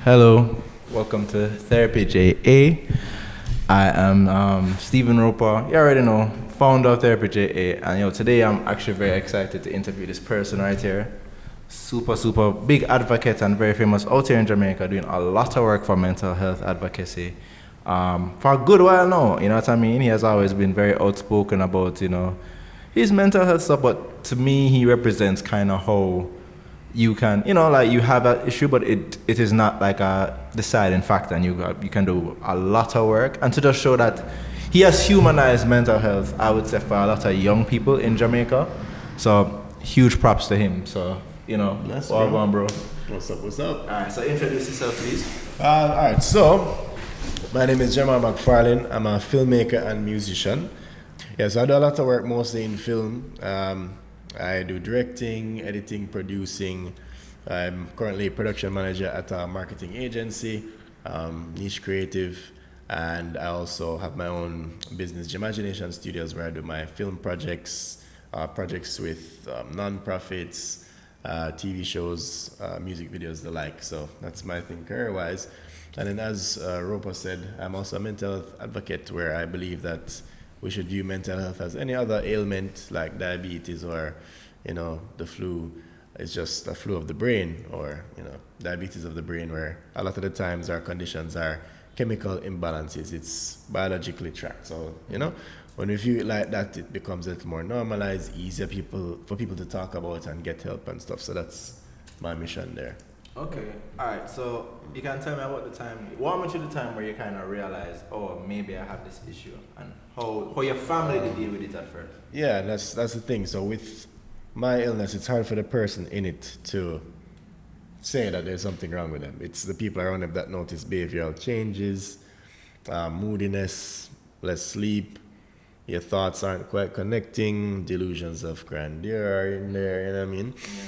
Hello, welcome to Therapy JA. I am Stephen Roper. You already know, founder of Therapy JA, and today I'm actually very excited to interview this person right here. Super big advocate and very famous out here in Jamaica, doing a lot of work for mental health advocacy. For a good while now, you know what I mean? He has always been very outspoken about, his mental health stuff, but to me, he represents kind of how you can, like you have that issue, but it is not like a deciding factor, and you can do a lot of work. And to just show that he has humanized mental health, I would say, for a lot of young people in Jamaica. So huge props to him. So, That's well done, bro. What's up? All right, so introduce yourself, please. All right, so my name is Gemmar Mcfarlane. I'm a filmmaker and musician. Yes, I do a lot of work mostly in film. I do directing, editing, producing. I'm currently a production manager at a marketing agency, Niche Creative, and I also have my own business, Imagination Studios, where I do my film projects, projects with non-profits, TV shows, music videos, the like. So that's my thing career-wise. And then as Roper said, I'm also a mental health advocate, where I believe that we should view mental health as any other ailment like diabetes or, the flu. It's just a flu of the brain, or, diabetes of the brain, where a lot of the times our conditions are chemical imbalances. It's biologically tracked. So, when we view it like that, it becomes a little more normalized, easier for people to talk about and get help and stuff. So that's my mission there. Okay, all right. So you can tell me about the time. Walk me through the time where you kind of realized, oh, maybe I have this issue, and how your family did deal with it at first. Yeah, that's the thing. So with my illness, it's hard for the person in it to say that there's something wrong with them. It's the people around them that notice behavioral changes, moodiness, less sleep. Your thoughts aren't quite connecting. Delusions of grandeur are in there. You know what I mean? Yeah.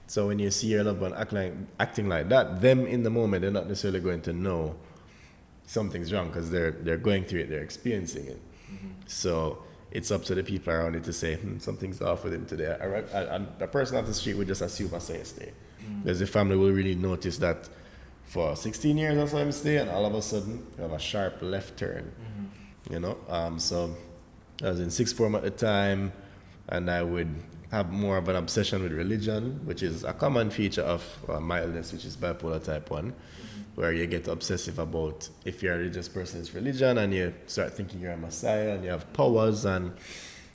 So when you see your loved one acting like that, them in the moment, they're not necessarily going to know something's wrong because they're going through it, they're experiencing it. Mm-hmm. So it's up to the people around it to say, something's off with him today. And the person off the street would just assume I say stay. Mm-hmm. Because the family will really notice that for 16 years or so I'm stay, and all of a sudden you have a sharp left turn. Mm-hmm. So I was in sixth form at the time, and I would have more of an obsession with religion, which is a common feature of my illness, which is bipolar type 1, where you get obsessive about if you're a religious person, it's religion, and you start thinking you're a messiah and you have powers and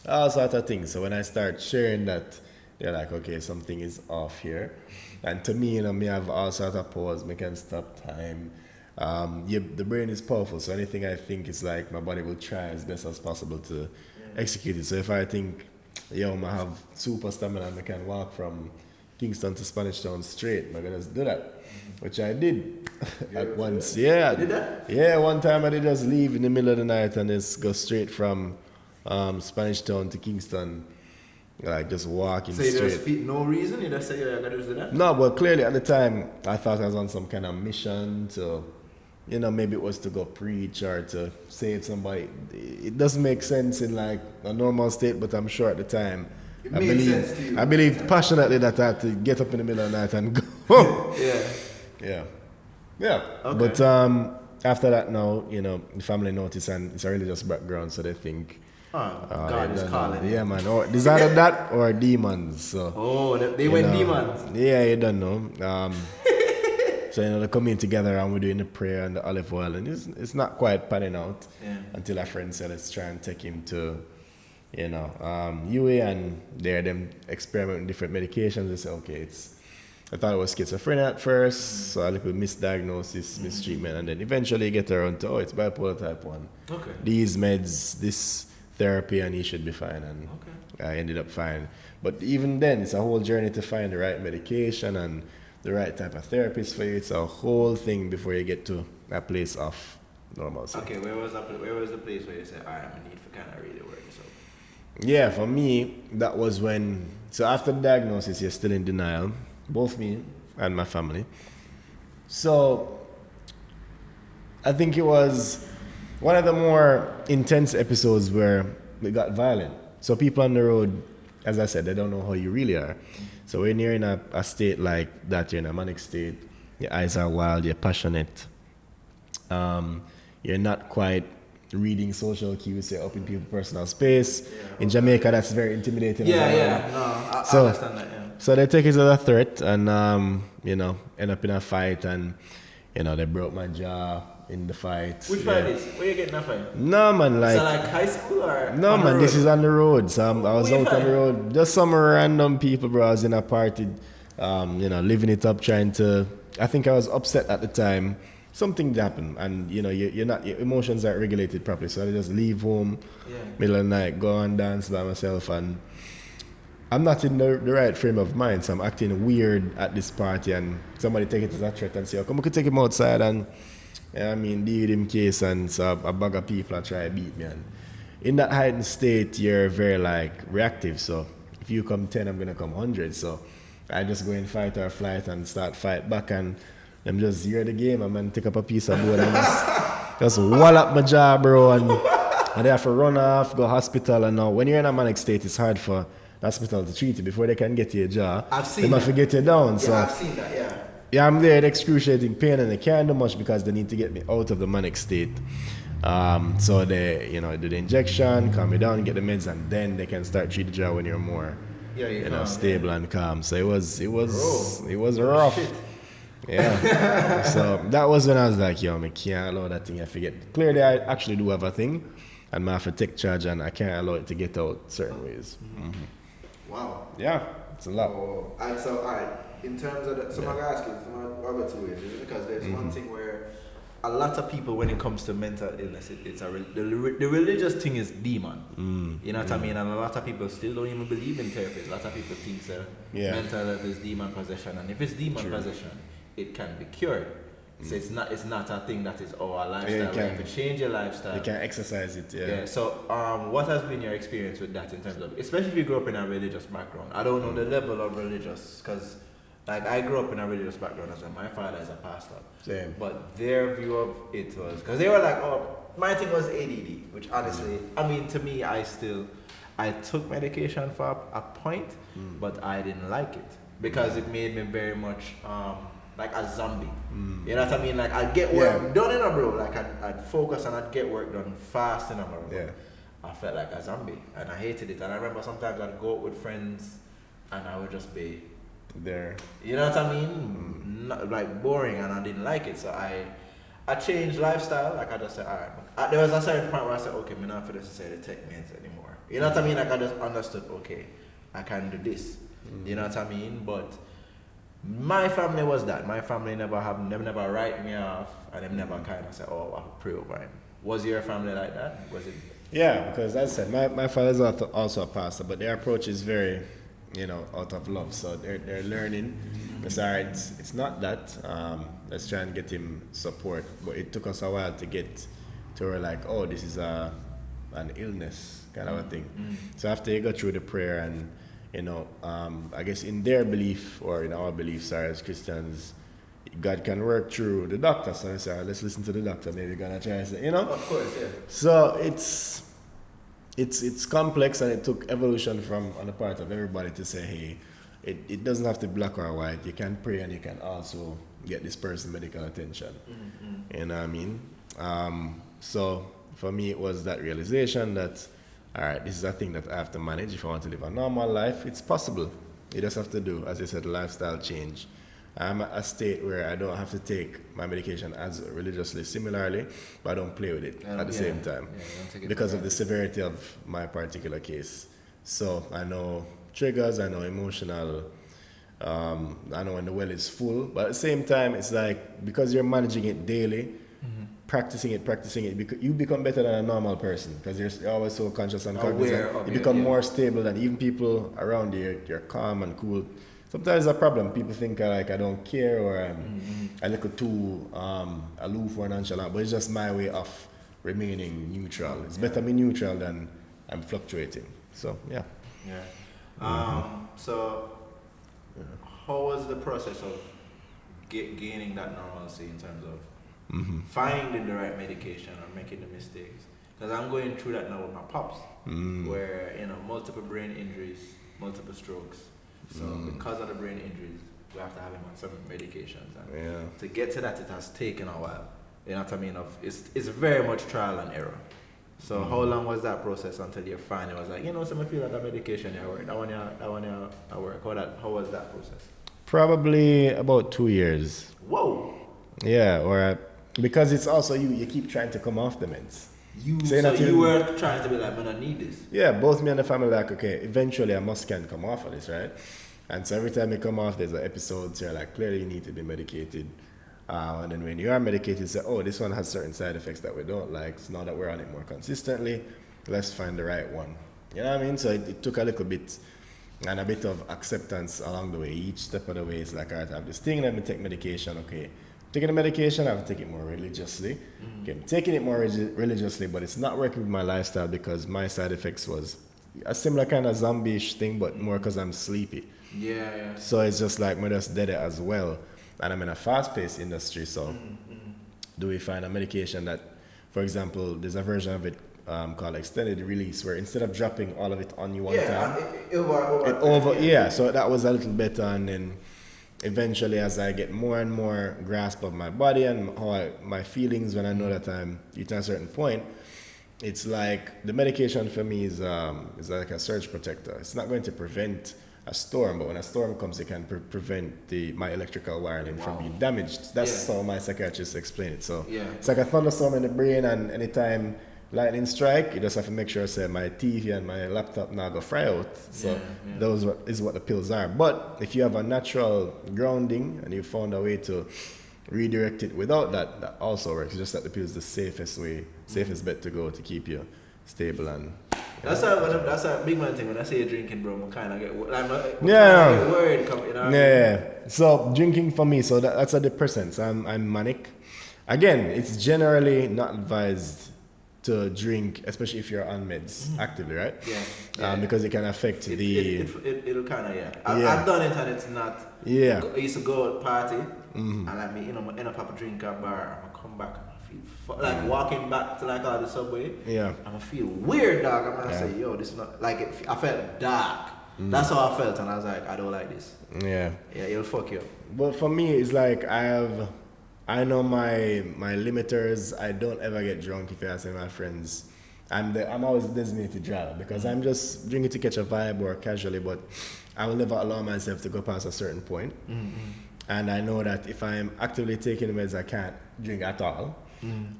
all sorts of things. So when I start sharing that, they're like, okay, something is off here. And to me, me have all sorts of powers, me can stop time. The brain is powerful, so anything I think is like my body will try as best as possible to execute it. So if I think, I have super stamina and I can walk from Kingston to Spanish Town straight, I'm gonna just do that, which I did at once. Yeah, you did that? Yeah, one time I did just leave in the middle of the night and just go straight from Spanish Town to Kingston, like just walking straight. So you just no reason? You just say you're gonna do that? No, but clearly at the time I thought I was on some kind of mission to, maybe it was to go preach or to save somebody. It doesn't make sense in like a normal state, but I'm sure at the time I believed passionately that I had to get up in the middle of the night and go. Yeah. Okay. But after that now, the family notice, and it's a religious background, so they think God is calling. Yeah, man. Or it's either that or demons. So they went demons. Yeah, you don't know. So, they come in together and we're doing the prayer and the olive oil, and it's not quite panning out until a friend said, let's try and take him to, UA, and there them experiment with different medications. They say, okay, I thought it was schizophrenia at first, so a little misdiagnosis, mistreatment, and then eventually get around to, it's bipolar type 1. Okay. These meds, this therapy, and he should be fine, and I ended up fine. But even then, it's a whole journey to find the right medication and the right type of therapist for you. It's a whole thing before you get to a place of normalcy. Okay, where was the place where you said, all right, I need to kind of really work this out? Yeah, for me, that was when, so after the diagnosis, you're still in denial, both me and my family. So I think it was one of the more intense episodes where we got violent. So people on the road, as I said, they don't know how you really are. So when you're in a state like that, you're in a manic state, your eyes are wild, you're passionate. You're not quite reading social cues, you're up in people's personal space. In Jamaica, that's very intimidating. I So, understand that, yeah. so they take it as a threat and, end up in a fight and, they broke my jaw in the fight. Which fight is? Where you getting that fight? No, man, Is that like high school or? No, man, this is on the road. So I was out on the road. Just some random people, bro. I was in a party, living it up, trying to. I think I was upset at the time. Something happened, and your emotions aren't regulated properly. So I just leave home, middle of the night, go and dance by myself, and I'm not in the right frame of mind. So I'm acting weird at this party, and somebody take it as a threat and say, "Oh, come, we could take him outside and." Deal with him case, and so a bag of people try to beat me. And in that heightened state, you're very reactive. So if you come 10, I'm gonna come 100. So I just go in fight or flight and start fight back, and them just hear the game. I'm gonna take up a piece of board and just wallop my jaw, bro, and they have to run off, go hospital. And now when you're in a manic state, it's hard for the hospital to treat you before they can get to your jaw. I've seen they must get you down. Yeah, so I've seen that. Yeah. Yeah, I'm there in excruciating pain and they can't do much because they need to get me out of the manic state. So they, do the injection, calm me down, get the meds, and then they can start treat the jaw when you're more, stable and calm. So it was rough. Shit. Yeah. So that was when I was like, I can't allow that thing to forget. Clearly, I actually do have a thing, and I have to take charge, and I can't allow it to get out certain ways. Mm-hmm. Wow. Yeah, it's a lot. All right. In terms of so I'm gonna ask you, I'll go 2 ways, because there's one thing where a lot of people, when it comes to mental illness, the religious thing is demon. You know what I mean? And a lot of people still don't even believe in therapy. A lot of people think mental illness is demon possession, and if it's demon possession, it can be cured. So it's not a thing that is a lifestyle. You can change your lifestyle. You can exercise it. Yeah. So what has been your experience with that in terms of, especially if you grew up in a religious background? I don't know the level of religious, because I grew up in a religious background as well. My father is a pastor. Same. But their view of it was, because they were like, my thing was ADD, which honestly, to me, I took medication for a point, but I didn't like it because it made me very much like a zombie. You know what I mean? Like I'd get work done bro. Like I'd focus and I'd get work done fast bro. Yeah. I felt like a zombie and I hated it. And I remember sometimes I'd go out with friends and I would just be there. You know what I mean? Not, like boring, and I didn't like it. So I changed lifestyle. Like I just said, alright. There was a certain point where I said, okay, I'm not for necessarily take meds anymore. You know what I mean? Like I just understood, okay, I can do this. You know what I mean? But my family was that. My family never write me off, and they never kind of say, oh, I'll pray over him. Was your family like that? Was it? Yeah, because as I said, my father's also a pastor, but their approach is very, out of love. So they're learning. It's all right. It's not that. Let's try and get him support. But it took us a while to get to where like, oh, this is an illness kind of a thing. So after you go through the prayer and, I guess in their belief or in our beliefs as Christians, God can work through the doctor. So I say, all right, let's listen to the doctor. Maybe we're gonna try and say, Of course, yeah. So it's complex, and it took evolution from on the part of everybody to say, hey, it doesn't have to be black or white. You can pray and you can also get this person medical attention. You know what I mean? So for me, it was that realization that, all right, this is a thing that I have to manage if I want to live a normal life. It's possible. You just have to do, as I said, lifestyle change. I'm at a state where I don't have to take my medication as religiously similarly, but I don't play with it at the same time because of the severity of my particular case. So I know triggers, I know emotional, I know when the well is full, but at the same time, it's like because you're managing it daily, practicing it, you become better than a normal person because you're always so conscious and cognizant. You become more stable than even people around you. You're calm and cool. Sometimes it's a problem. People think I don't care or I'm a little too aloof or nonchalant, but it's just my way of remaining neutral. It's better be neutral than I'm fluctuating. So, yeah. So, how was the process of gaining that normalcy in terms of finding the right medication or making the mistakes? Because I'm going through that now with my pops, where multiple brain injuries, multiple strokes. So because of the brain injuries, we have to have him on some medications. And Yeah. to get to that, it has taken a while. You know what I mean? It's very much trial and error. So how long was that process until you finally was like, so I feel like that medication I work, that one I work. How was that process? Probably about 2 years. Whoa. Yeah, because it's also you keep trying to come off the meds. You were trying to be like, man, I need this. Yeah, both me and the family like, okay, eventually I can come off of this, right? And so every time you come off, there's an episode where like clearly you need to be medicated. And then when you are medicated, say, oh, this one has certain side effects that we don't like. So now that we're on it more consistently, let's find the right one. You know what I mean? So it took a little bit and a bit of acceptance along the way. Each step of the way is like, all right, I have this thing, let me take medication. Okay, taking the medication, I have to take it more religiously. Okay, I'm taking it more religiously, but it's not working with my lifestyle because my side effects was a similar kind of zombie-ish thing, but more because I'm sleepy. Yeah. So it's just like, me just did it as well. And I'm in a fast-paced industry, so do we find a medication that, for example, there's a version of it called extended release, where instead of dropping all of it on you one time, so that was a little better. And then eventually, as I get more and more grasp of my body and my feelings, when I know that I'm reaching a certain point, it's like the medication for me is like a surge protector. It's not going to prevent a storm, but when a storm comes, it can prevent my electrical wiring from being damaged. That's how my psychiatrist explained it. So it's like a thunderstorm in the brain, and anytime lightning strike, you just have to make sure, say, my TV and my laptop now go fry out. So those is what the pills are. But if you have a natural grounding and you found a way to redirect it without that also works. It's just that the pill is the safest bet to go to keep you stable and. That's a big man thing. When I say you're drinking, bro, I kind of get worried. So drinking for me, so that's a depressant. I'm manic. Again, it's generally not advised to drink, especially if you're on meds actively, right? Because it can affect it'll kind of I've done it and it's not. I used to go out party and like me, end up have a drink at bar. I'm gonna come back. Like walking back to like the subway, I'm gonna feel weird, dog. I'm gonna say, yo, this is not like I felt dark. That's how I felt, and I was like, I don't like this. It'll fuck you up. But for me, it's like I know my limiters. I don't ever get drunk. If you ask my friends, I'm always designated driver because I'm just drinking to catch a vibe or casually, but I will never allow myself to go past a certain point. And I know that if I'm actively taking meds, I can't drink at all.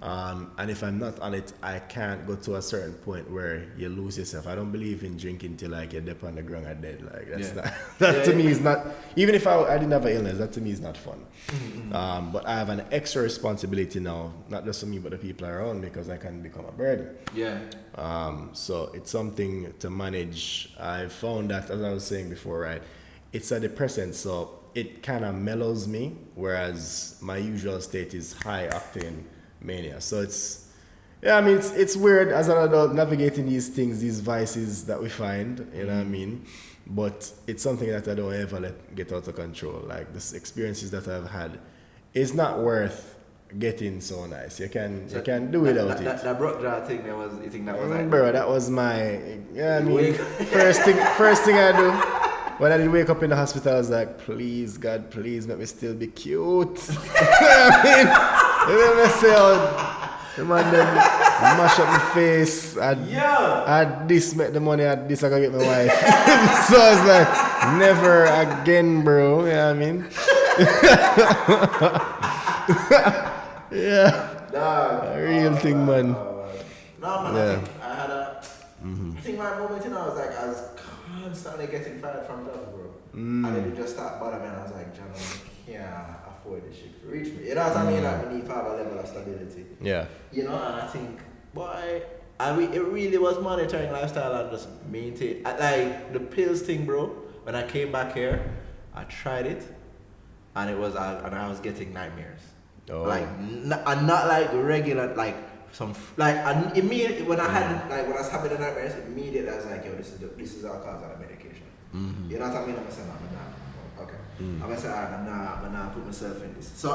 And if I'm not on it, I can't go to a certain point where you lose yourself. I don't believe in drinking till like you're dead on the ground or dead. Like that's not, that to me is not. Even if I didn't have an illness, that to me is not fun. But I have an extra responsibility now, not just for me but the people around me, because I can become a burden. So it's something to manage. I found that, as I was saying before, right? It's a depressant, so it kind of mellows me, whereas my usual state is high octane mania. So it's weird as an adult navigating these things, these vices that we find, you know what I mean? But it's something that I don't ever let get out of control. Like the experiences that I've had, it's not worth getting so nice. You can do without it. That broke that thing, you think that was like... Bro, that was my, first thing I do. When I did wake up in the hospital, I was like, please, God, please make me still be cute. You know what I mean? And then I say, the man then mash up my face. I this make the money, I this I gotta get my wife. So I was like, never again, bro. You know what I mean? A real thing, man. I think my moment, I was like, I was constantly getting fired from jobs, bro. And then it just started bothering me, and I was like, John, I can't afford this shit to reach me. You know what I mean? Like, we need to have a level of stability. And I think, boy, it really was monitoring lifestyle and just maintain. Like, the pills thing, bro, when I came back here, I tried it, and I was getting nightmares. Like, not like regular, like, immediately when I had when I was having the nightmares, immediately I was like, yo, this is all cause of the medication. You know what I mean? I'm saying, okay. I'm gonna say, I'm not put myself in this. So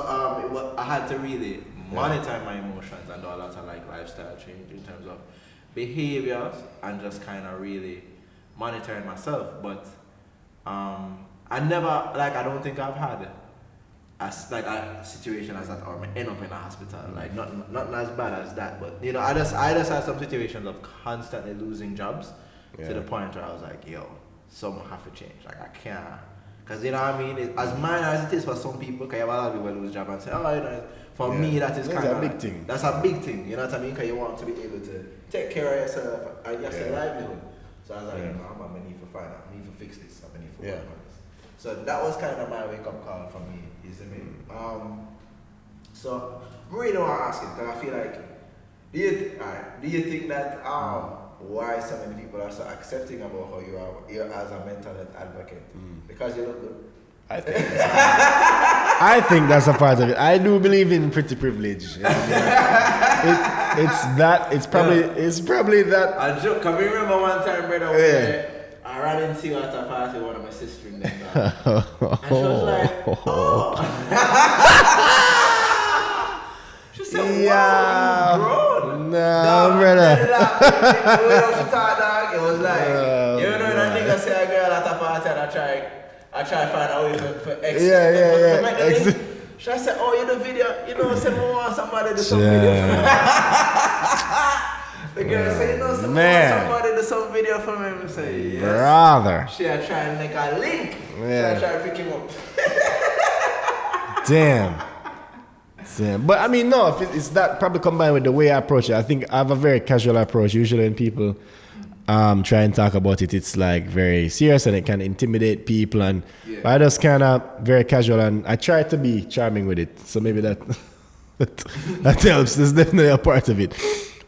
I had to really monitor my emotions and do a lot of like lifestyle change in terms of behaviors and just kind of really monitoring myself. But I I never, like, I don't think I've had a situation as that, or end up in a hospital. Like, not as bad as that, but you know, I just had some situations of constantly losing jobs to the point where I was like, yo, something have to change. Like, I can't, because you know what I mean. As minor as it is for some people, because you have a lot of people lose jobs and say, oh, you know, for me that is kind of a big thing. That's a big thing. You know what I mean? Because you want to be able to take care of yourself and your livelihood. So I was like, no, I need to find out. I need to fix this. I need to work on this. So that was kind of my wake up call for me. You see me? So I really want to ask you, because I feel like, do you think that why so many people are so accepting about how you're as a mental health advocate? Because you look good. I think that's a part of it. I do believe in pretty privilege. It's probably that. I joke. Can you remember one time, brother, where I ran into you at a party with one of my sisters in there, and she was like, oh. She said, wow, bro. No, brother. It was like, you know that nigga say a girl at a party and I try to find a way for X. Should I say, oh, you do video, you know, say, I want somebody to do some video for me. The girl say, you know, somebody do some video for me. I say, yes. Brother. She I try and make a link. Yeah. So I try to pick him up. Damn. But I mean, no, if it's that probably combined with the way I approach it. I think I have a very casual approach. Usually when people try and talk about it, it's like very serious and it can intimidate people. And I just kind of very casual and I try to be charming with it. So maybe that helps. There's definitely a part of it.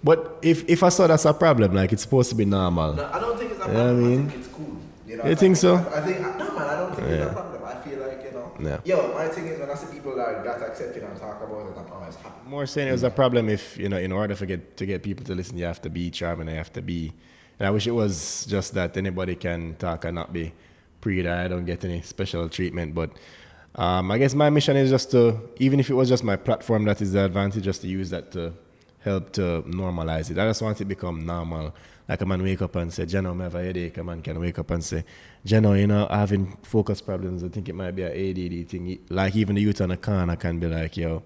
But if I saw that's a problem, like it's supposed to be normal. No, I don't think it's a problem. I think it's cool. You know, you think so? I think, no man, I don't think it's a problem. I feel like, you know, my thing is when I see people like that accepting and talk about it, I'm always happy. More saying it was a problem if, you know, in order to get people to listen, you have to be charming, you have to be. And I wish it was just that anybody can talk and not be I don't get any special treatment. But I guess my mission is just to, even if it was just my platform, that is the advantage, just to use that to help to normalize it. I just want it to become normal. Like a man wake up and say, Jeno, I have a headache. A man can wake up and say, Jeno, you know, I'm having focus problems. I think it might be an ADD thing. Like even the youth on the corner can be like, yo,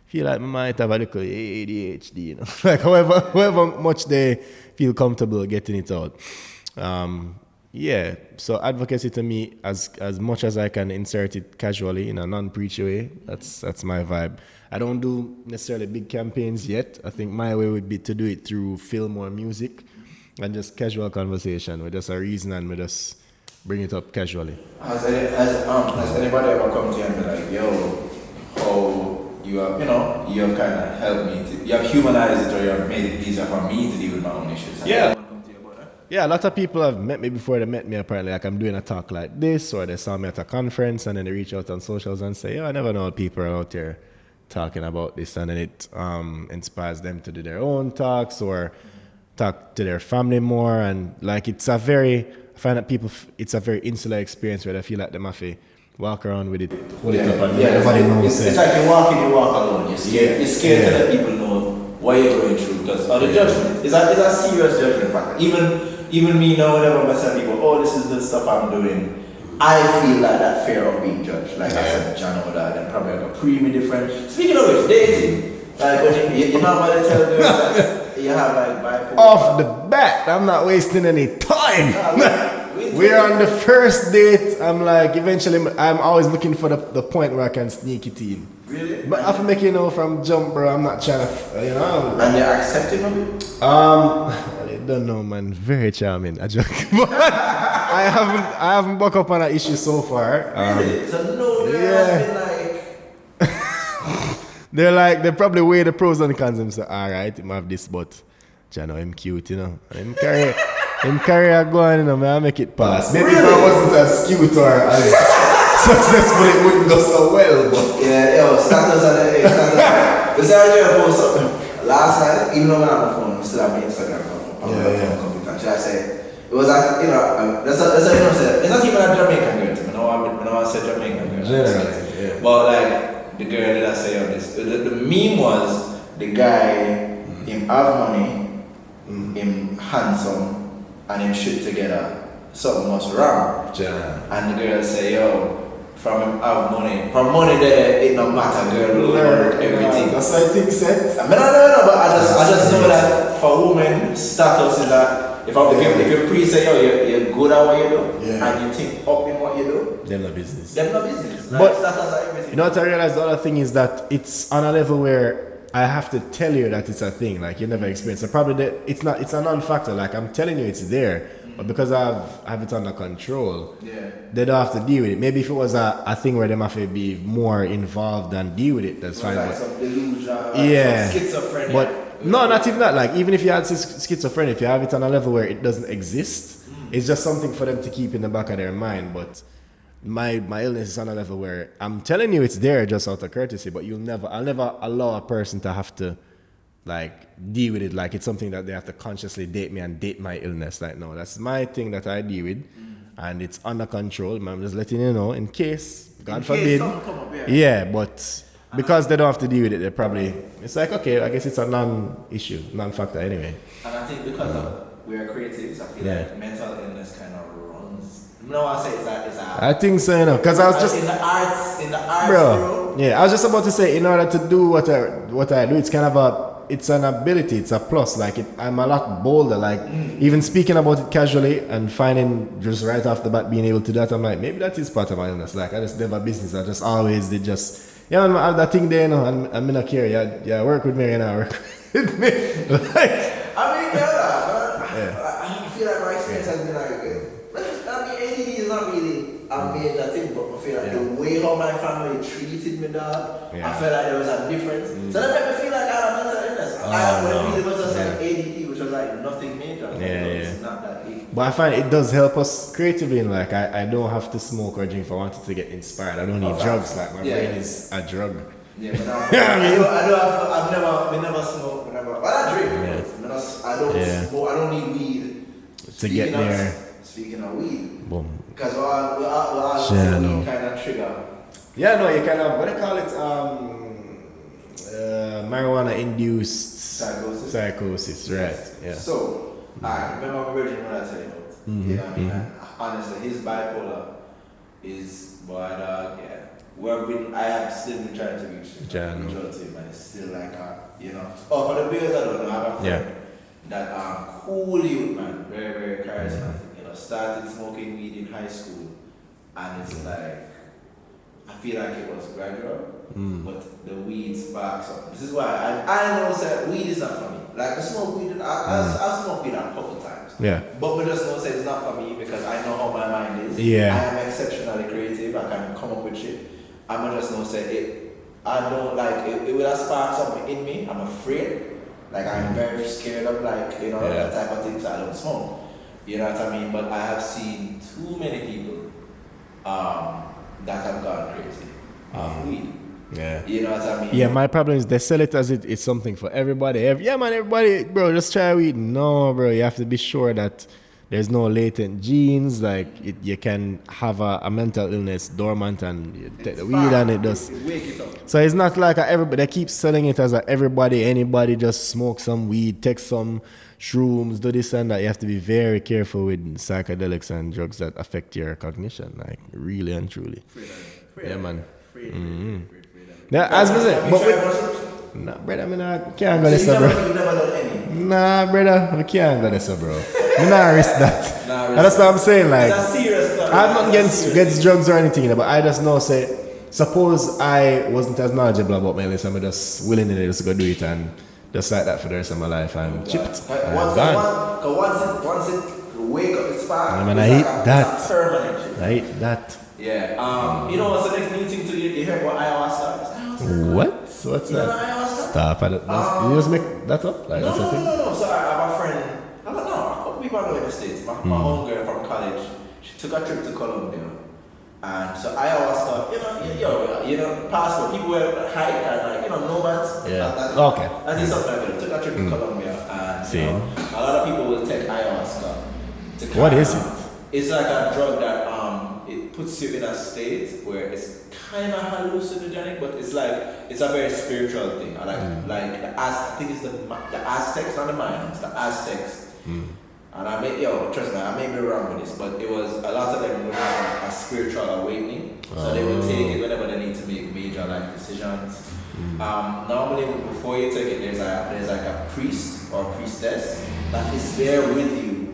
feel like I might have a little ADHD, you know. Like however much they feel comfortable getting it out. So advocacy to me, as much as I can insert it casually in a non-preachy way, that's my vibe. I don't do necessarily big campaigns yet. I think my way would be to do it through film or music and just casual conversation with just a reason and we just bring it up casually. Has anybody ever come to you and be like, yo, how you have, you know, you have kind of helped me, you have humanized it or you have made it easier for me to deal with my own issues? Yeah, a lot of people have met me before they met me apparently. Like I'm doing a talk like this, or they saw me at a conference and then they reach out on socials and say, I never know people are out there talking about this, and then it inspires them to do their own talks or talk to their family more. And like I find that it's a very insular experience where they feel like they have to walk around with it, hold it up and everybody knows it. It's like you walk alone. You're scared to let people know what you're going through, because the judgment is a serious judgment factor. Even me now, whenever I tell people, oh, this is the stuff I'm doing, I feel like that fear of being judged. Like I said, John or that, and probably like a creamy different. Speaking of which, dating, like when you know what they tell girls that you have like bipolar. Off the bat, I'm not wasting any time. We're on the first date. I'm like, eventually, I'm always looking for the point where I can sneak it in. Really? But after making from jump, bro, I'm not trying to, you know. And they're accepting of it? I don't know, man. Very charming. I joke. But I haven't bucked up on that issue so far. Really? So no, has been like. they probably weigh the pros and cons and say, all right, I have this, but Jano, I'm cute, you know. Him career going, you know, man, I make it pass. Maybe if I wasn't as cute or as successful, it wouldn't go so well. But status on the This idea of something. Last night, even though I'm on the phone, I still have my Instagram computer. Should I say? It was like, you know, it's not even a Jamaican girl to me. No, I said Jamaican girl. Yeah. But like, the girl that I say on this, the meme was the guy, him have money, him handsome, and him shit together. something must wrong. Yeah. And the girl say, yo, from money there, it no matter, girl, everything. That's how things set. I mean, no, but I just know that for women, status is that if you pre-say, yo, you're good at what you do, and you think up in what you do, they're no business. Like, but status are everything. You know what I realized? The other thing is that it's on a level where I have to tell you that it's a thing. Like you never experienced. So probably it's a non-factor. Like I'm telling you, it's there. But because I have it under control, they don't have to deal with it. Maybe if it was a thing where they have to be more involved and deal with it, that's fine. Like some delusion, some schizophrenia. But no, not even that. Like even if you had schizophrenia, if you have it on a level where it doesn't exist, it's just something for them to keep in the back of their mind. But my illness is on a level where I'm telling you it's there just out of courtesy, but I'll never allow a person to have to like deal with it like it's something that they have to consciously date me and date my illness. Like no, that's my thing that I deal with, and it's under control. I'm just letting you know in case, God forbid. But because they don't have to deal with it, they probably it's like okay, I guess it's a non-issue, non-factor anyway. And I think because we are creatives, I feel like mental illness kind of runs. No, I say it's a. I think so, you know, because I was just in the arts, bro. Yeah, I was just about to say, in order to do what I do, it's kind of it's an ability, it's a plus. Like I'm a lot bolder. Like even speaking about it casually and finding just right off the bat being able to do that, I'm like maybe that is part of my illness. Like I just never business. I just always did man, I have that thing there, you know, and I'm not care. Yeah, work with me and I work with me. Like I feel like my experience has been like ADD is not really that thing, but I feel like the way how my family treated me, dog, I felt like there was a difference. So that made me feel like I had a mental illness. When it was just like ADD, which was like nothing major. It's not that big. But I find it does help us creatively. Like I don't have to smoke or drink if I wanted to get inspired. I don't need drugs. Like my brain is a drug. Yeah, but I've never smoked. But I drink. I don't smoke. I don't need weed. To get there. Speaking of weed, boom. Because we'll kind of trigger. Yeah, no, you kind of what do you call it? Marijuana induced psychosis, right? Yeah. So, I remember my virgin when I tell you about. You know what I mean? Honestly, his bipolar is, but I have still been trying to reach him, and it's still like for the beers I don't know, I have a friend that cool youth man, very very charismatic. Started smoking weed in high school, and it's like I feel like it was gradual, but the weed sparks up. This is why I know that weed is not for me. Like I smoke weed, I've smoked weed a couple times. Yeah. But I just know that it's not for me because I know how my mind is. Yeah. I am exceptionally creative. I can come up with shit. I'm just know that it. I don't like it will spark something in me. I'm afraid. Like I'm very scared of that type of things. I don't smoke. You know what I mean? But I have seen too many people that have gone crazy off weed. Yeah. You know what I mean? Yeah, my problem is they sell it as it's something for everybody. Everybody, bro, just try weed. No, bro, you have to be sure that there's no latent genes. Like, you can have a mental illness dormant and you take the weed and it does. Wake it up. So it's not like everybody, they keep selling it as anybody just smoke some weed, take some shrooms, do this and that. You have to be very careful with psychedelics and drugs that affect your cognition, like really and truly. Yeah, man. Yeah, as we say, but nah, brother, I can't go this, bro. Nah, brother, I can't go this, bro. I not risk that. And that's what I'm saying, like, I'm not against drugs or anything, but I just know, suppose I wasn't as knowledgeable about my illness, I'm just willing to just go do it and just like that for the rest of my life. I'm chipped. I'm gone. Once it wake up, it's fine. I hate that. I hate that. Yeah. You know what's the next new thing to you heard about ayahuasca? What? What's that? Stop. You just make that up? Like, no. So I have a friend. I don't know. A couple people I know in the States. My homegirl from college. She took a trip to Colombia. And so ayahuasca, passport, people were hike and nomads. Yeah. Okay. That is something I took a trip to Colombia and a lot of people will take ayahuasca. What is it? It's like a drug that it puts you in a state where it's kind of hallucinogenic, but it's a very spiritual thing. I think it's the Aztecs, not the Mayans, the Aztecs. And trust me, I may be wrong with this, but it was a lot of them would have a spiritual awakening. So they would take it whenever they need to make major life decisions. Normally, before you take it, there's like a priest or priestess that is there with you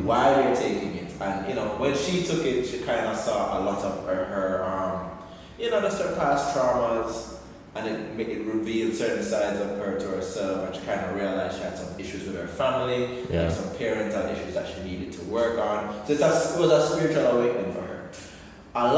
while you're taking it. And when she took it, she kind of saw a lot of her just her past traumas. And it revealed certain sides of her to herself, and she kind of realized she had some issues with her family, like some parental issues that she needed to work on. So it was a spiritual awakening for her. And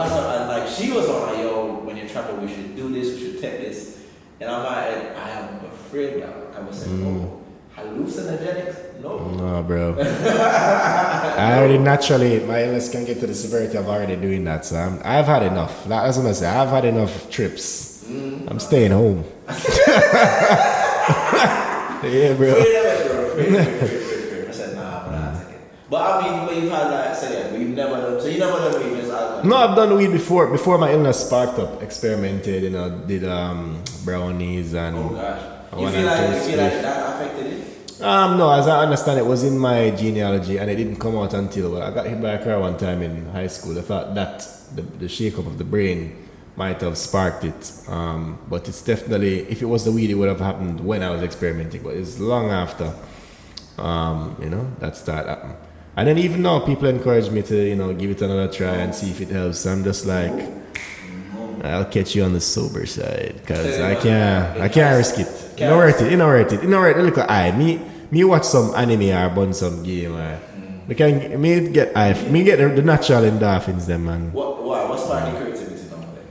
like she was on, when you travel, we should do this, we should take this. And I'm like, I am afraid now. I was saying, no, hallucinogenics, no. No, bro. I already naturally, my illness can get to the severity of already doing that. So I've had enough. That's what I say. I've had enough trips. I'm staying home. Yeah, bro. I said, nah, but I'll take it. But I mean, but you've had like, you've never done, so you never done weed as alcohol? No, I've done weed before. Before my illness sparked up, experimented, did brownies and. Oh gosh. You feel like that affected it? No, as I understand, it was in my genealogy, and it didn't come out until I got hit by a car one time in high school. I thought that the shake-up of the brain might have sparked it, but it's definitely, if it was the weed, it would have happened when I was experimenting, but it's long after, that started happening. And then even now, people encourage me to, give it another try and see if it helps. I'm just like, I'll catch you on the sober side, because I can't risk it. You know worth it. Look at me watch some anime or burn some game, me get the natural endorphins, them, man. What's sparking creativity?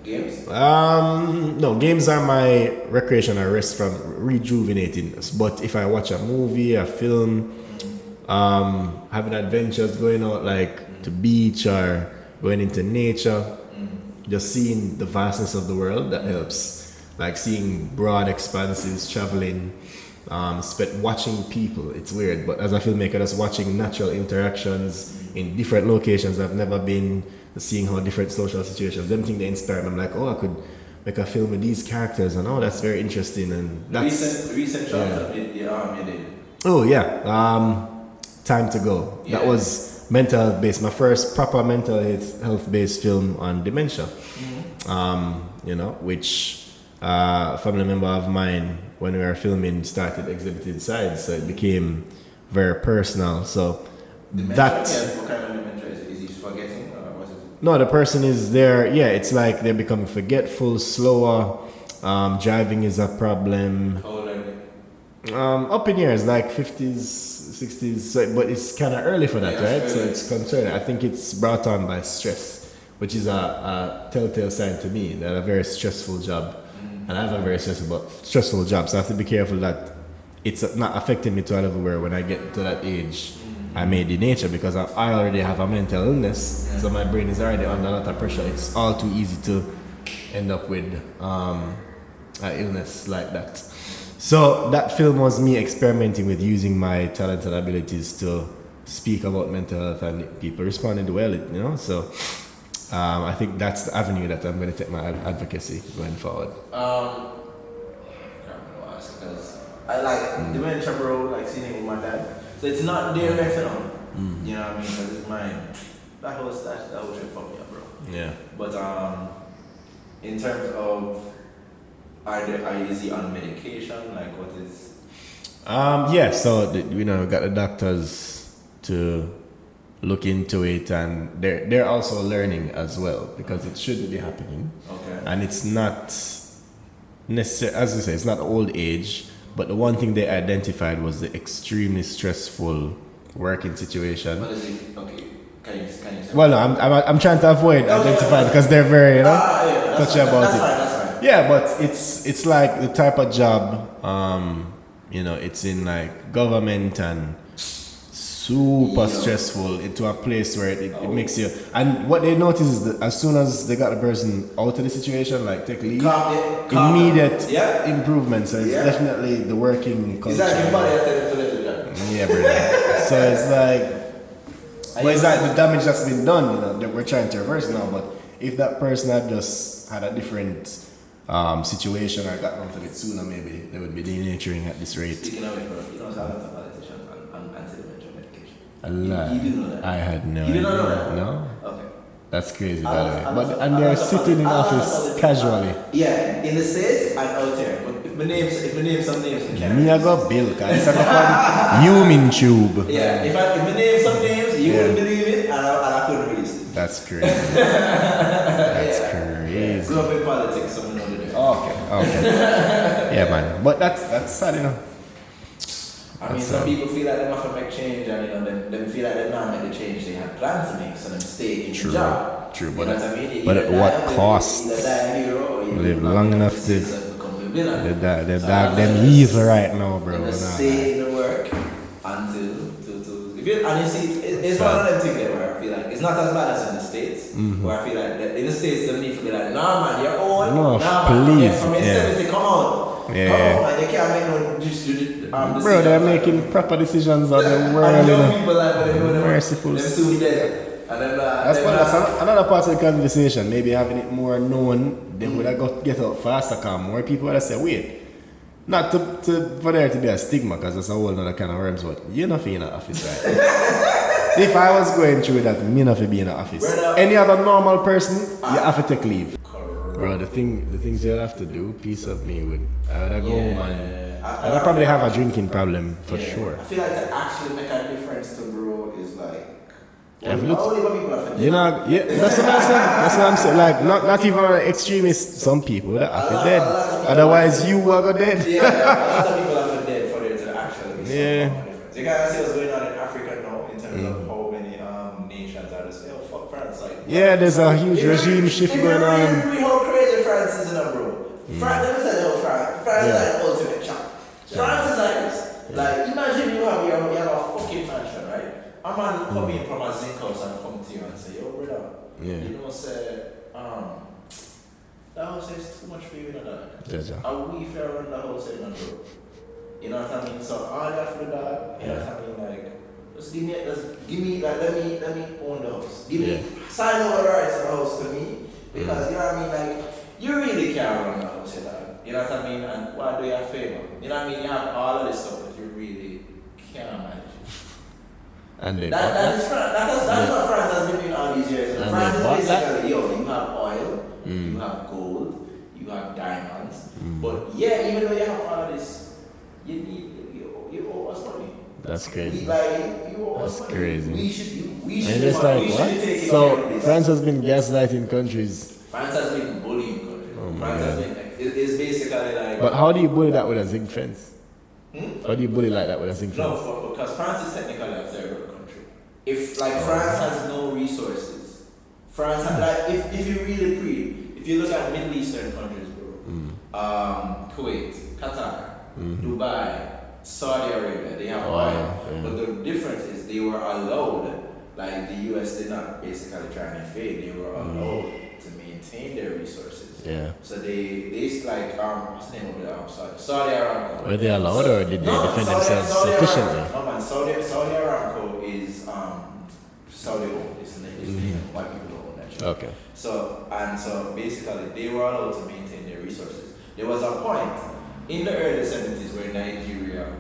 Games? No, games are my recreation. I rest from rejuvenating. But if I watch a movie, a film, having adventures, going out like to beach or going into nature, just seeing the vastness of the world, that helps. Like seeing broad expanses, traveling, watching people. It's weird, but as a filmmaker, just watching natural interactions in different locations I've never been. Seeing how different social situations, them things they inspire me. I'm like, I could make a film with these characters, and that's very interesting. And that's recent short you did. Oh yeah, Time to Go. Yeah. That was mental health based. My first proper mental health based film on dementia. Which a family member of mine, when we were filming, started exhibiting signs, so it became very personal. So dementia? That. Yeah, what kind of dementia is it? Is he forgetting? No, the person is there. Yeah, it's like they're becoming forgetful, slower. Driving is a problem. How old are they? Up in years, like 50s, 60s. So, but it's kind of early for that, right? So it's concerning. I think it's brought on by stress, which is a telltale sign to me that a very stressful job, and I have a very stressful job. So I have to be careful that it's not affecting me to a level where when I get to that age, I may denature, because I already have a mental illness, so my brain is already under a lot of pressure. It's all too easy to end up with an illness like that. So that film was me experimenting with using my talent and abilities to speak about mental health, and people responded well, So I think that's the avenue that I'm going to take my advocacy going forward. I like dementia, bro, like seeing it with my dad. So it's not there yet, You know what I mean? Because it's mine. That whole shit fucked me up, bro. Yeah. But in terms of, is he on medication? Like, what is? Yeah. So got the doctors to look into it, and they're also learning as well, because it shouldn't be happening. Okay. And it's not necessary, as I say, it's not old age. But the one thing they identified was the extremely stressful working situation. What is it? Okay, can you say? Well, no, I'm trying to avoid identifying, because they're very touchy about it. That's fine. Yeah, but it's like the type of job, it's in like government and super stressful, into a place where it makes you. And what they notice is that as soon as they got the person out of the situation, like take leave, immediate improvement. So it's definitely the working culture. Is that your body to let the job? Yeah, brother. So it's like, but it's like the damage that's been done, that we're trying to reverse now. But if that person had just had a different situation or got out of it sooner, maybe they would be denaturing at this rate. Speaking of it, bro, a lot of politicians on anti-dementia medication. A lot. You do know that? I had no You did not idea. know that? No? Okay. That's crazy, by the way. But and they're sitting in office casually. Yeah, in the States and out there. But if my name some names, we can't. Me I got Bill, cause I'm a human tube. Yeah, if I name some names, you wouldn't believe it, and I couldn't release it. That's crazy. That's crazy. Yeah. Grew up in politics, so we know the difference. Okay. Yeah, man. But that's sad, you know. I mean, some people feel like they have to make change, and you know, them feel like they're not make the change they had planned to make, so them stay in the job. True, You but know what I mean? at what cost? Either die a hero, or you Live long enough to become a villain. the dog them evil right now, bro. You know, stay in the work until if you, and you see, it's one of them things there where I feel like it's not as bad as in the States, where I feel like that in the States they need to be like, nah man, you're old, No, nah please, man, from your 70, come on. Yeah. Come on man, you can't make no decisions. Bro, they're making proper decisions on the world, and you young know. people like, but they know them, Merciful. them soon dead. And then, That's another part of the conversation. Maybe having it more known, they would have get out faster. Cause more people would have said, wait, not for there to be a stigma, because that's a whole other kind of worms. But you're not in an office, right? If I was going through that, me not be in an office. Any other normal person, you have to take leave. Bro, the things you have to do, piece of me would. I would go home and I'd probably have a drinking problem for sure. I feel like to actually make a difference to bro is like. Yeah, Only what people have to you know, yeah, that's what I'm saying. That's what I'm saying. Like, not even extremists. Some people that are dead. Otherwise, you are dead. Yeah, a lot of people are dead for there to actually be yeah. So you guys see what's going on in Africa now in terms of how many nations are just fuck France. Like, yeah, there's a huge regime shift going on. If you how crazy France is, bro. France, let me tell you, France is like the ultimate champ. France is like this. Like, imagine you have a fucking mansion, right? A man come in from a zinc house and come to you and say, yo, brother, you know, say, that house is too much for you, you know that. How we fair run the house, you know, bro. You know what I mean? So all you have to do that, you know what I mean? Like, just give me, like, let me own the house. Sign over the rights of the house to me, because you know what I mean? Like, you really can't run the house, you know what I mean? And why do you have favor? You know what I mean? You have all of this stuff, but you really can't manage it. And that's what France has been doing all these years. And France is basically, you have oil, you have gold, you have diamonds, but yeah, even though you have all of this, you owe us money. That's crazy. You owe us money. Crazy. We should and it's like, what? So France has been gaslighting countries. France has been bullying countries. France has been, it's basically like. But how do you bully that with a zinc fence? How do you bully like that with a zinc fence? No, because France is technically a third world country. If like France has no resources, France has, like if you really if you look at Middle Eastern countries, bro, Kuwait, Qatar, Dubai, Saudi Arabia, they have oil. But the difference is they were allowed, like the US did not basically try and invade, they were allowed to maintain their resources. Yeah. So they like what's the name of the Saudi Aramco. Were they allowed or did they defend themselves sufficiently? No man, Saudi Aramco is Saudi owned. It's white people don't own that shit. Okay. So basically they were allowed to maintain their resources. There was a point in the early 70s where Nigeria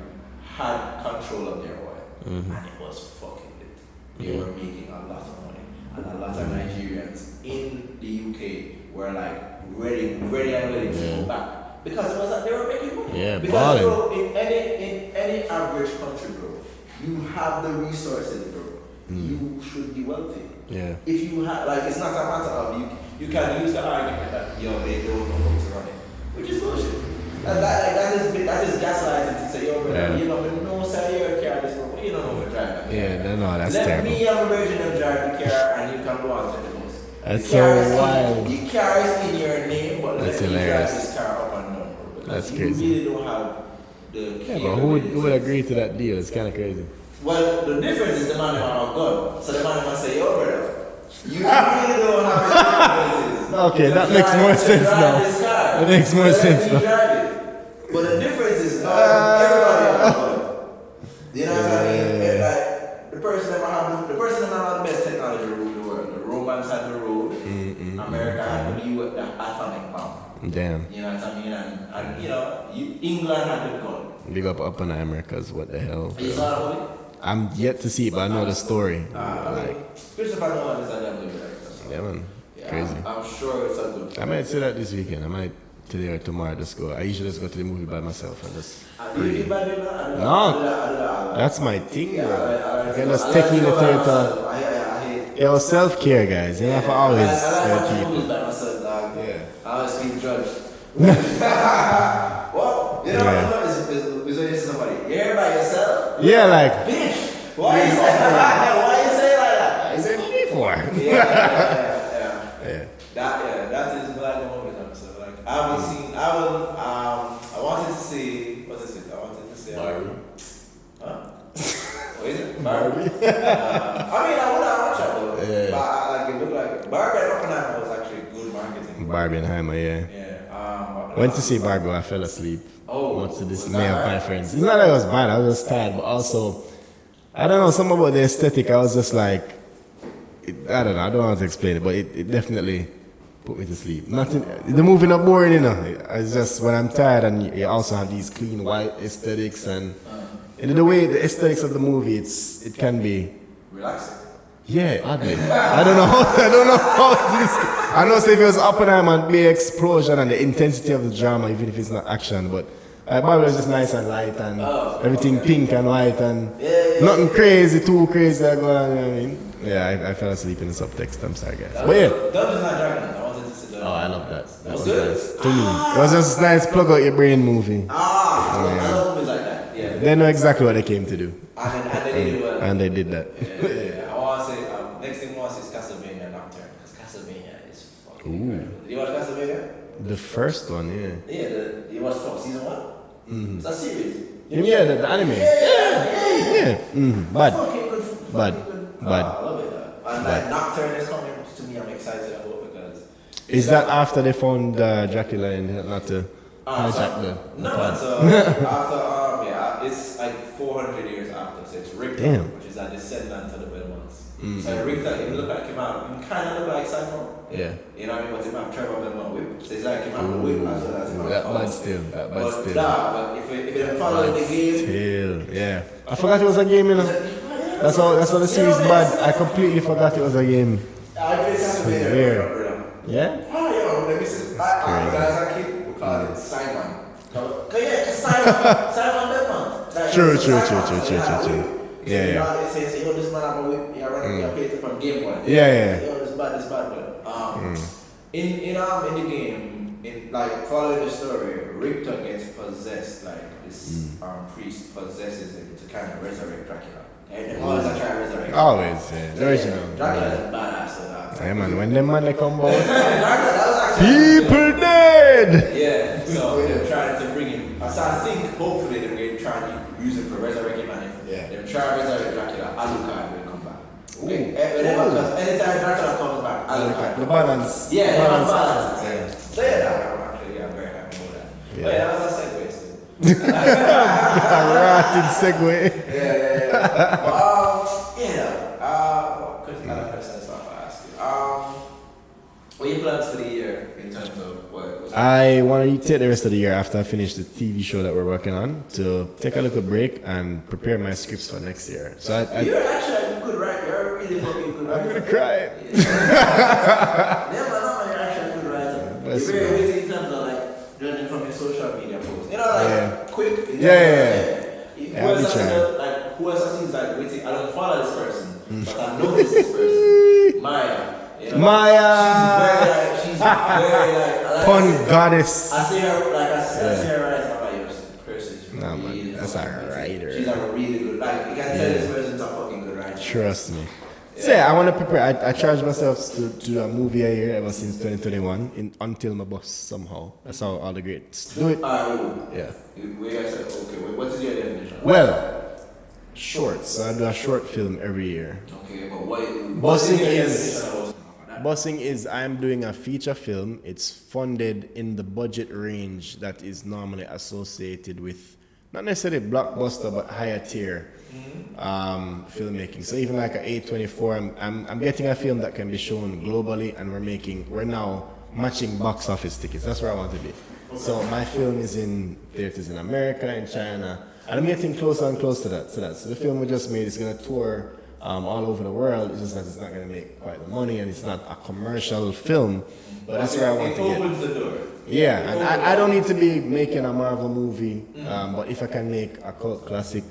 had control of their oil, and it was fucking lit. They were making a lot of money, and a lot of Nigerians in the UK were like ready and willing to go back because it was like they were making money. Yeah, because bro, in any average country, bro, you have the resources, bro. You should be wealthy. Yeah. If you have, like, it's not a matter of you can use the argument that they don't know how to run it, which is bullshit. And that is gaslighting to say, yo, bro, you know, but no, say you're a car, this bro, you don't know how to drive that car. Yeah, no, that's Let terrible. me, I'm a virgin, and drive the car, and you can go on to the most. That's so wild. The car is in your name, but that's let me hilarious. drive this car up and down, bro. That's you crazy. really don't have the Yeah, but who would agree to that deal? It's kind of crazy. Well, the difference is the man who have a gun. So the man who say, yo, brother, you really don't have the capabilities. Okay, that makes more sense now. That makes more sense now. But the difference is not everybody have a gun. You know what I mean? Like, the person that have the best technology rule the world. The Romans had the road. America had the atomic bomb. Damn. You know what I mean? And you know, England had the gun. Big up on America's, what the hell? You saw that movie? I'm yet to see it, but I know the story. Christopher Nolan is a damn good director. So. Yeah, man. Yeah, Crazy. I'm sure it's a good film. I might see that this weekend. I might today or tomorrow just go. I usually just go to the movie by myself and just. No, that's my thing, bro. You can just take me in the theater. Yo, self-care, guys. You know, for always people. Yeah. I always feel judged. Well, you know what is when you see somebody, you're by yourself? Yeah, like. Bitch! Why you say like that? I said it before. Yeah. That is black moment episode. Like I haven't seen. I wanted to see. What is it? I wanted to see. Barbie. Huh? What is it? Barbie. I mean, I would have watched it though. Yeah. But like it looked like Barbie and Oppenheimer was actually good marketing. Barbie and Heimer, yeah. Went to see Barbie, I fell asleep. Much to dismay of my friends. It's not that it was bad, I was just tired, but also, I don't know, something about the aesthetic, I was just like, I don't know how to explain it, but it definitely put me to sleep. Nothing, the movie not boring, you know. It's just when I'm tired and you also have these clean white aesthetics and the way the aesthetics of the movie, it can be relaxing. Yeah, oddly. I don't know how this. I know, say if it was Oppenheimer and big explosion and the intensity of the drama, even if it's not action, but Barbie was just nice and light and everything pink and white and nothing crazy, too crazy going on. You know what I mean? Yeah, I fell asleep in the subtext. I'm sorry, guys. But yeah. Dungeons and Dragons. I wanted to see that. Oh, I love that. That was good. nice. To me, it was just a nice plug out your brain movie. I love movies like that. Yeah. They know exactly what they came to do. And they did it well. And they did that. Yeah. I want to say next thing I want to see is Castlevania Nocturne because Castlevania is fucking incredible. Did you watch Castlevania? The first one, yeah. Yeah. You watched from season 1? Mm-hmm. It's a series. Yeah, the anime. Yeah. Bad. Fucking good. Bad. I love it. And like Nocturne is coming to me. I'm excited about because. Is that after they found Dracula and not to hijack the? No, man. So after it's like 400 years after. So it's Richter, which is a descendant of the Belmonts. So Richter, it look like him out. It kind of look like Cypher. Yeah. You know what I mean? But him out Trevor Belmont whip. So it's like him out the whip as well as him out. That bad still. But if you follow the game. Still, yeah. I forgot it was a game, you know. That's how the series bad. I completely forgot it was a game. I played Castlevania. Yeah? Oh, yo, let me see. As a kid, we call it Simon. Simon Belmont. True. Yeah. They say, yo, this man have a whip. You're running your plate from Game Boy. Yeah. Yo, this bad. But in the game, like following the story, Richter gets possessed. Like this priest possesses him to kind of resurrect Dracula. And always I try to resurrect. Always, yeah. The original. Dracula is badass. Yeah, man. When them man they come out, that was actually people dead. Yeah. So they're trying to bring him. So I think hopefully they're going to try and use him for resurrecting man. They're trying to resurrect Dracula. Alucard will come back. Okay. Because anytime Dracula comes back, Alucard. The balance. Yeah, the balance. So I'm very happy about that. Yeah. But yeah, that was a segue still. Rotten segue. Other questions I ask you. What are your plans for the year in terms of what? I want to take the rest of the year after I finish the TV show that we're working on to take a little break and prepare my scripts for next year. So you're actually a good writer. You're a really fucking good writer. I'm gonna cry. You're actually a good writer. You're very witty in terms of like judging from your social media posts. You know, like quick. Who else I see is like witty? I don't follow this person, but I notice this person. Maya. You know, Maya. She's very like pun goddess. I see her like I see her right. I'm like, yo, this person is Nah, man, that's a writer. She's a really good. Like you can tell this person's a fucking good writer. Trust me. So yeah, I want to prepare. I charge myself to do a movie a year ever since 2021 until my boss somehow. That's how all the greats do it. Yeah. What is your definition? Well, shorts. So I do a short film every year. Okay, but what? Bossing is I'm doing a feature film. It's funded in the budget range that is normally associated with not necessarily blockbuster but higher tier filmmaking. So even like a A24, I'm getting a film that can be shown globally, and we're now matching box office tickets. That's where I want to be. So my film is in theaters in America, in China, And I'm getting closer and closer to that. So the film we just made is going to tour all over the world. It's just that it's not going to make quite the money, and it's not a commercial film. But that's where I want to get. It opens the door. Yeah, and I don't need to be making a Marvel movie, but if I can make a cult classic,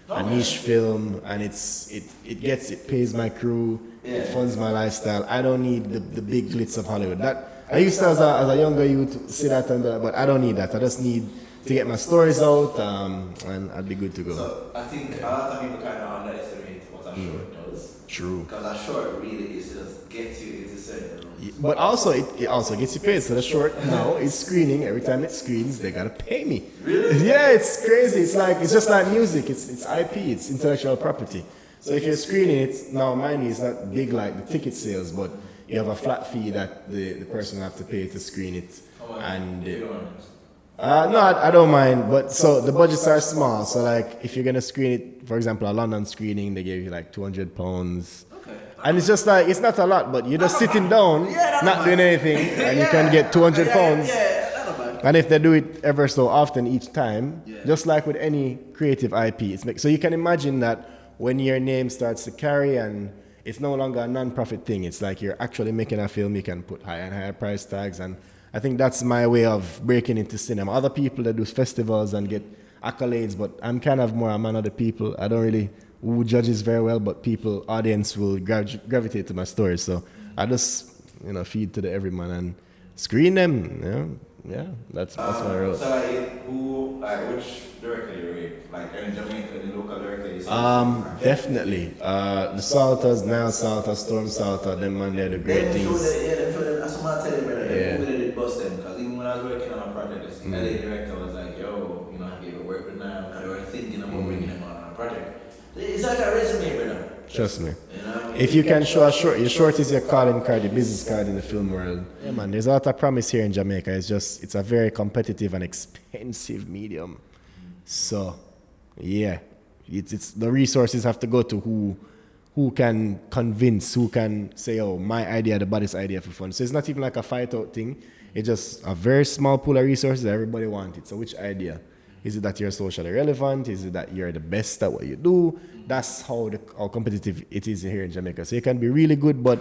a niche film, and it pays my crew, it funds my lifestyle. I don't need the big glitz of Hollywood. That I used to, as a younger youth, see that and that, but I don't need that. I just need to get my stories out, and I'd be good to go. So I think a lot of people kind of underestimate what a short does. True. Because a short really is just get you into certain rooms. But also, it also gets you paid. So the short now is screening. Every time it screens, they gotta pay me. Really? Yeah, it's crazy. It's just like music. It's IP. It's intellectual property. So if you're screening it, now money is not big like the ticket sales, but you have a flat fee that the person will have to pay to screen it. And no, I don't mind. But so the budgets are small. So like if you're gonna screen it, for example, a London screening, they give you like £200. Okay. And it's just like, it's not a lot, but you're just sitting down, not doing anything, and you can get £200. And if they do it ever so often each time, just like with any creative IP, so you can imagine that when your name starts to carry and it's no longer a non-profit thing, it's like you're actually making a film, you can put higher and higher price tags, and I think that's my way of breaking into cinema. Other people that do festivals and get accolades, but I'm kind of more a man of the people. I don't really who judges very well, but audience will gravitate to my stories. So I just, feed to the everyman and screen them. Yeah, that's my role. So which director you rate? Like in Jamaica, the local director? Definitely. The Salters, Nile Salter, Storm Salter, them man, they're the great things. That's what I tell you, brother. Yeah. They did bust them, because even when I was working on a project, the LA director was like, yo, have you ever worked with Nile? Because they were thinking about bringing them on a project. It's like a resume, brother. Trust me. If you can show your short is your calling card, your business card in the film world. Yeah, man, there's a lot of promise here in Jamaica. It's a very competitive and expensive medium. So, yeah, it's the resources have to go to who can convince, who can say, oh, my idea, the baddest idea for fun. So it's not even like a fight out thing. It's just a very small pool of resources that everybody wants it. So which idea? Is it that you're socially relevant? Is it that you're the best at what you do? That's how competitive it is here in Jamaica. So you can be really good, but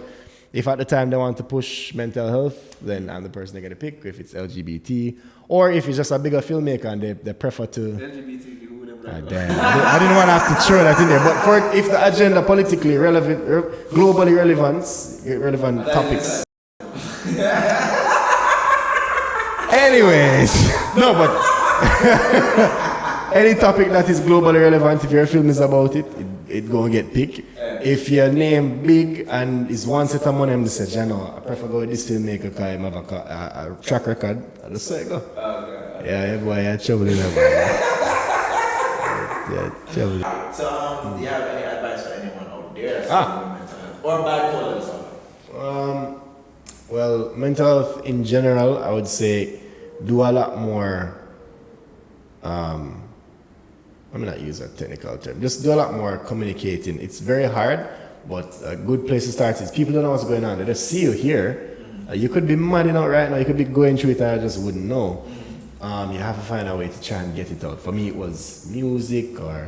if at the time they want to push mental health, then I'm the person they're going to pick, if it's LGBT, or if it's just a bigger filmmaker and they prefer to... LGBT, whatever. Damn. I didn't want to have to throw that in there, but if the agenda politically relevant, globally relevant topics... Anyways, no, but... Any topic that is globally relevant, if your film is about it gonna get picked. If your name big and is one set of money, I'm just say, I prefer go with this filmmaker because I have a track record. I just say go. Yeah, boy, you're trouble in there. Yeah, trouble. So, do you have any advice for anyone out there that's or bipolar disorder? Well, mental health in general, I would say do a lot more. I'm not using a technical term. Just do a lot more communicating. It's very hard, but a good place to start is people don't know what's going on. They just see you here. You could be mad out right now. You could be going through it and I just wouldn't know. You have to find a way to try and get it out. For me, it was music, or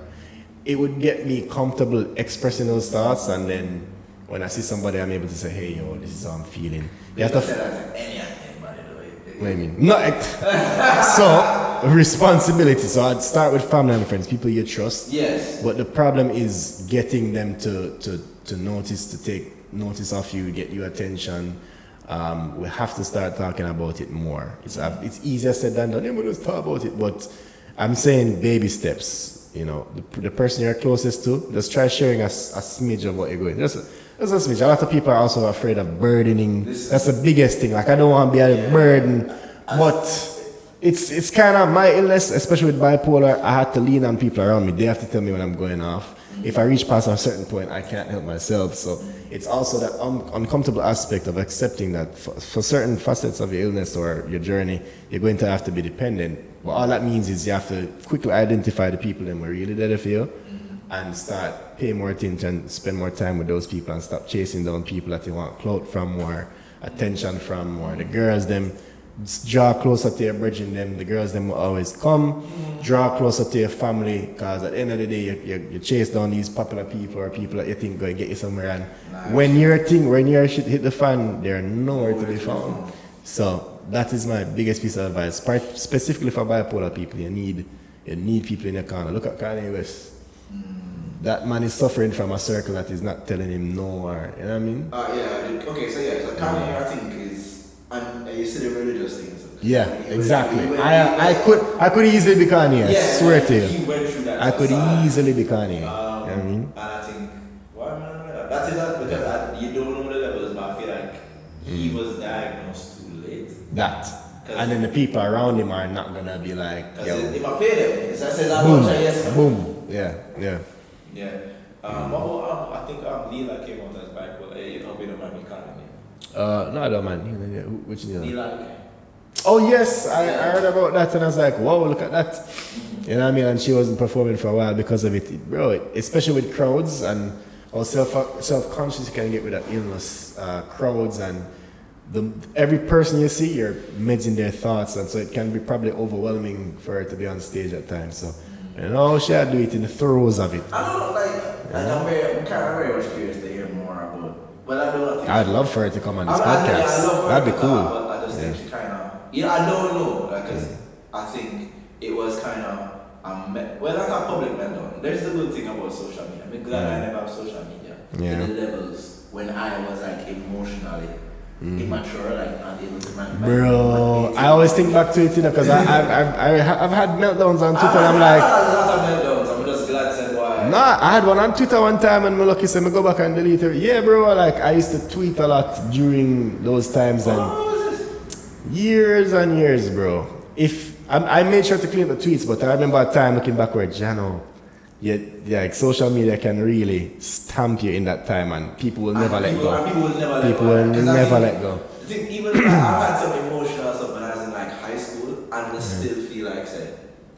it would get me comfortable expressing those thoughts, and then when I see somebody, I'm able to say, hey, yo, this is how I'm feeling. You have to... What do you mean? No, so, responsibility. So I'd start with family and friends, people you trust. Yes. But the problem is getting them to notice, to take notice of you, get your attention. We have to start talking about it more. It's easier said than done. Everybody just talk about it. But I'm saying baby steps. The person you're closest to, just try sharing a smidge of what you're going. Just a smidge. A lot of people are also afraid of burdening. That's the biggest thing. Like, I don't want to be a burden. But it's kind of my illness, especially with bipolar. I had to lean on people around me. They have to tell me when I'm going off. If I reach past a certain point, I can't help myself. So it's also that uncomfortable aspect of accepting that for certain facets of your illness or your journey, you're going to have to be dependent. But all that means is you have to quickly identify the people that were really there for you and start paying more attention, spend more time with those people, and stop chasing down people that you want clout from or attention from, or the girls them. draw closer to your bridging them. The girls them will always come. Draw closer to your family, because at the end of the day, you chase down these popular people or people that you think going to get you somewhere. And when your shit hit the fan, they're nowhere to be found. So that is my biggest piece of advice. Specifically for bipolar people, you need people in your corner. Look at Kanye West. That man is suffering from a circle that is not telling him no, or you know what I mean? Okay, so Kanye, I think is, and you see the religious things. Yeah, exactly. I could easily be Kanye. I swear to you. He went through that. I could easily be Kanye. You know what I mean? And I think, that is that because you don't know the levels, but I feel like he was diagnosed too late. That. And then the people around him are not gonna be like, yo. If I pay them, I said that boom, much, yes. Boom. Yeah. I think Lila came out as bipolar. You know, we don't mind me calling him. No, I don't mind. Which Lila? Lila. Oh yes, I heard about that and I was like, wow, look at that. You know what I mean? And she wasn't performing for a while because of it, bro. Especially with crowds and how self-conscious you can get with that illness, crowds and every person you see, you're merging their thoughts, and so it can be probably overwhelming for her to be on stage at times. So, you know, she had to do it in the throes of it. I don't know, I'm very much curious to hear more about. But I don't think I'd love for her to come on this podcast. That'd be cool. But I just think she kind of, I don't know, because I think it was kind of like a public meltdown. There's the good thing about social media. I'm glad I never have social media to the levels when I was like emotionally immature, like not able to manage. Bro, I always think back to it, because I've had meltdowns on Twitter, and I'm like, I'm just glad to say why. Nah, I had one on Twitter one time, and my lucky said, I go back and delete it. Yeah, bro, like I used to tweet a lot during those times, and years and years, bro. If I made sure to clean up the tweets, but I remember a time looking backward, Jano. Yeah, like social media can really stamp you in that time, and people will never let go. People will never let go. I think even I've had some emotional stuff when I was in like high school, and I still feel like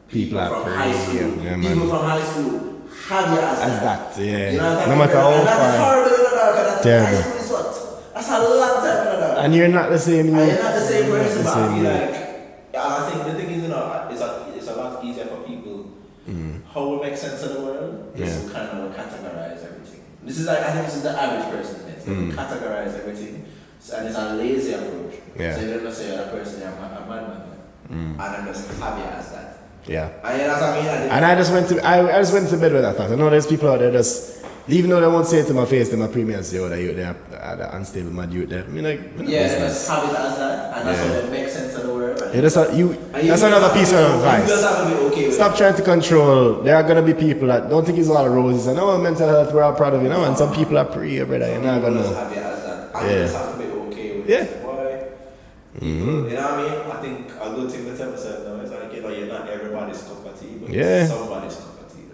people from high school, people from high school have you as that. Yeah. You know what no matter how that's far. horrible, that's terrible. High school is what? That's a long time. And you're not the same. You're not the same person, but I feel like, I think the thing is, it's a lot easier for people. How we make sense of the world is to kind of categorize everything. This is like, I think this is the average person. Categorize everything, and it's a lazy approach. Yeah. So you don't say the other person, I'm a madman, and I'm just happy as that. Yeah. And I just went to bed with that thought. I know there's people out there just, even though they won't say it to my face, they might premium say, oh, that youth there, the unstable mad youth there. I mean, like, just have it as that, and that's how it makes sense of the world. Yeah, that's another piece of advice. You just have to be okay with Stop trying to control. There are going to be people that don't think it's all roses, and mental health, we're all proud of you, and some people are pretty, brother. You're not going to. Just have it as that. And you just have to be okay with it. Why? You know what I mean? I think a good thing to tell myself now is like, you're not everybody's cup of tea, but somebody's cup of tea.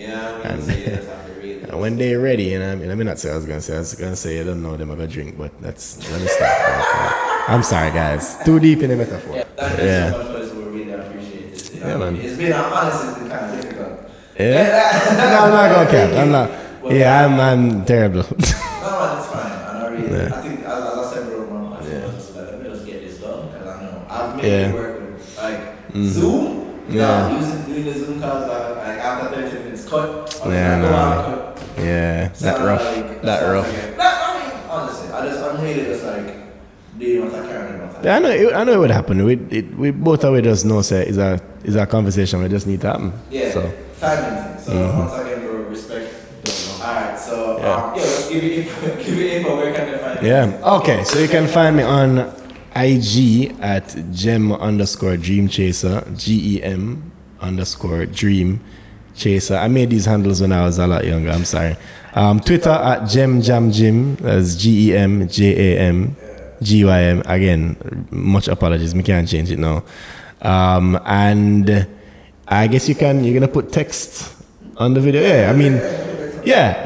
Yeah, I mean, so you just have to read it. And when they're ready, you know what I mean? Let me not say I was going to say I don't know them, I'm going to drink, but let me stop. I'm sorry, guys. Too deep in the metaphor. Thank you so much for this. We really appreciate it. Man. It's been, honestly, it's been kind of difficult. Yeah? No, I'm not going to cap. I'm not. I'm terrible. No, man, it's fine. And I think, as I said, bro, man, let me just get this done, because I know I've made it work with, like, Zoom. Doing the Zoom calls, like, after 30 minutes, cut. That rough. Honestly, I'm really just like, doing what I can. Yeah, I know it would happen. We both of us just know it's a conversation we just need to happen. Yeah. So. Timing. So once again, bro, respect. Alright, so give me info. Where can they find you? Yeah. Okay, so you can find me on IG at Gem_Dream Chaser, GEM_Dream Chaser. I made these handles when I was a lot younger. I'm sorry. Twitter at GemJamGym. That's GEMJAMGYM. Again, much apologies. We can't change it now. And I guess you're gonna put text on the video. Yeah, I mean,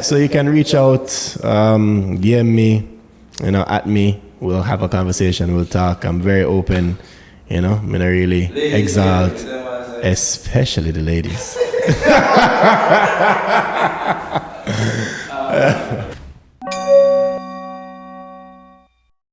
so you can reach out, DM me, at me. We'll have a conversation. We'll talk. I'm very open. I'm gonna really exalt, especially the ladies.